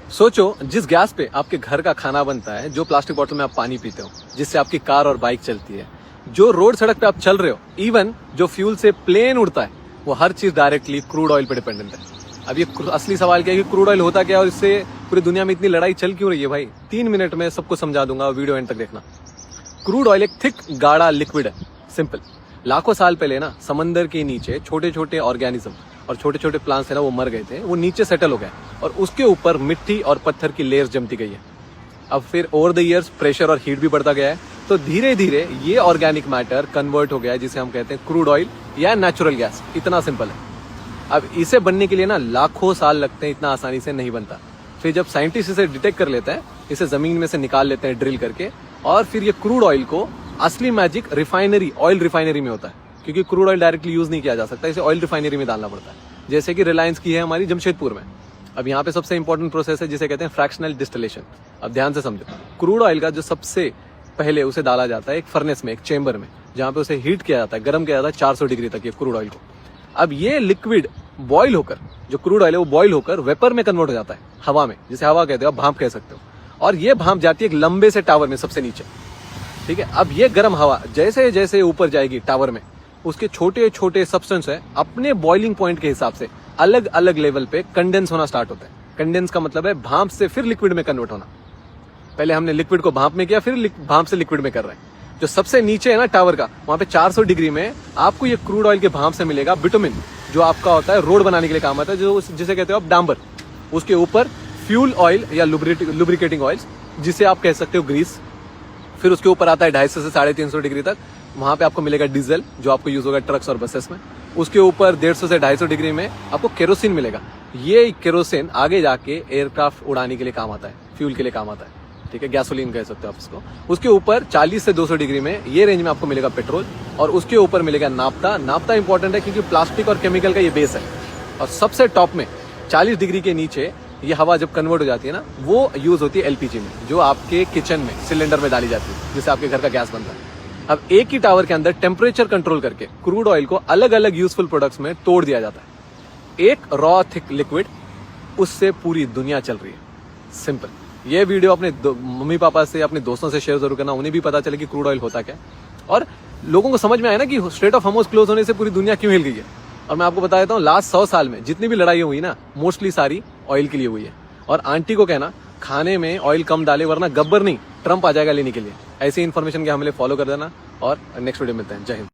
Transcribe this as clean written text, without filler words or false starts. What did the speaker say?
सोचो, जिस गैस पे आपके घर का खाना बनता है, जो प्लास्टिक बोतल में आप पानी पीते हो, जिससे आपकी कार और बाइक चलती है, जो रोड सड़क पे आप चल रहे हो, इवन जो फ्यूल से प्लेन उड़ता है, वो हर चीज डायरेक्टली क्रूड ऑयल पे डिपेंडेंट है। अब ये असली सवाल क्या है कि क्रूड ऑयल होता क्या है और इससे पूरी दुनिया में इतनी लड़ाई चल क्यों रही है भाई? 3 मिनट में सबको समझा दूंगा, वीडियो एंड तक देखना। क्रूड ऑयल एक थिक गाढ़ा लिक्विड है, सिंपल। लाखों साल पहले ना समंदर के नीचे छोटे छोटे ऑर्गेनिज्म और छोटे छोटे प्लांट्स है ना, वो मर गए थे, वो नीचे सेटल हो गए और उसके ऊपर मिट्टी और पत्थर की लेयर्स जमती गई है। अब फिर ओवर द ईयर्स प्रेशर और हीट भी बढ़ता गया है, तो धीरे धीरे ये ऑर्गेनिक मैटर कन्वर्ट हो गया है, जिसे हम कहते हैं क्रूड ऑयल या नेचुरल गैस। इतना सिंपल है। अब इसे बनने के लिए ना लाखों साल लगते हैं, इतना आसानी से नहीं बनता। फिर जब साइंटिस्ट इसे डिटेक्ट कर लेते हैं, इसे जमीन में से निकाल लेते हैं ड्रिल करके, और फिर ये क्रूड ऑयल को असली मैजिक रिफाइनरी, ऑयल रिफाइनरी में होता है, क्योंकि क्रूड ऑयल डायरेक्टली यूज नहीं किया जा सकता, इसे ऑयल रिफाइनरी में डालना पड़ता है, जैसे कि रिलायंस की है हमारी जमशेदपुर में। अब यहाँ पे सबसे इंपॉर्टेंट प्रोसेस है जिसे कहते हैं फ्रैक्शनल डिस्टिलेशन। अब ध्यान से समझो, क्रूड ऑयल का जो सबसे पहले उसे डाला जाता है एक फर्नेस में, एक चेंबर में, जहाँ पे उसे हीट किया जाता है, गर्म किया जाता है 400 डिग्री तक ये क्रूड ऑयल को। अब ये लिक्विड बॉयल होकर, जो क्रूड ऑयल है वो बॉयल होकर वेपर में कन्वर्ट हो जाता है, हवा में, जिसे हवा कहते हो, आप भाप कह सकते हो। और ये भाप जाती है एक लंबे से टावर में सबसे नीचे, ठीक है। अब ये गर्म हवा जैसे जैसे ऊपर जाएगी टावर में, उसके छोटे छोटे सब्सटेंस है अपने बॉइलिंग पॉइंट के हिसाब से अलग अलग लेवल पे कंडेंस होना स्टार्ट होता है। कंडेंस का मतलब है भाप से फिर लिक्विड में कन्वर्ट होना। पहले हमने लिक्विड को भाप में किया, फिर भाप से लिक्विड में कर रहे हैं। जो सबसे नीचे है ना टावर का, वहां पे 400 डिग्री में आपको ये क्रूड ऑयल के भाप से मिलेगा बिटुमिन, जो आपका होता है रोड बनाने के लिए काम आता है, जो जिसे कहते हो आप डांबर। उसके ऊपर फ्यूल ऑयल या लुब्रिकेटिंग ऑयल, जिसे आप कह सकते हो ग्रीस। फिर उसके ऊपर आता है 250 से 350 डिग्री तक, वहां पे आपको मिलेगा डीजल, जो आपको यूज होगा ट्रक्स और बसेस में। उसके ऊपर 150 से 250 डिग्री में आपको केरोसिन मिलेगा। ये केरोसिन आगे जाके एयरक्राफ्ट उड़ाने के लिए काम आता है, फ्यूल के लिए काम आता है, ठीक है, गैसोलीन कह सकते हो आप इसको। उसके ऊपर 40 से 200 डिग्री में ये रेंज में आपको मिलेगा पेट्रोल, और उसके ऊपर मिलेगा नाफ्ता। नाफ्ता इंपॉर्टेंट है क्योंकि प्लास्टिक और केमिकल का ये बेस है। और सबसे टॉप में 40 डिग्री के नीचे ये हवा जब कन्वर्ट हो जाती है ना, वो यूज होती है एलपीजी में, जो आपके किचन में सिलेंडर में डाली जाती है, जिससे आपके घर का गैस बनता है। अब एक ही टावर के अंदर टेम्परेचर कंट्रोल करके क्रूड ऑयल को अलग अलग यूजफुल प्रोडक्ट्स में तोड़ दिया जाता है। एक रॉ थिक लिक्विड, उससे पूरी दुनिया चल रही है। सिंपल। ये वीडियो अपने मम्मी पापा से, अपने दोस्तों से शेयर जरूर करना, उन्हें भी पता चले कि क्रूड ऑयल होता क्या है, और लोगों को समझ में आया ना कि स्ट्रेट ऑफ हार्मोज क्लोज होने से पूरी दुनिया क्यों हिल गई है। और मैं आपको बता देता हूँ, लास्ट 100 साल में जितनी भी लड़ाई हुई ना, मोस्टली सारी ऑयल के लिए हुई है। और आंटी को कहना खाने में ऑयल कम डाले, वरना गब्बर नहीं ट्रम्प आ जाएगा लेने के लिए। ऐसी इन्फॉर्मेशन के हमले फॉलो कर देना, और नेक्स्ट वीडियो मिलते हैं। जय हिंद।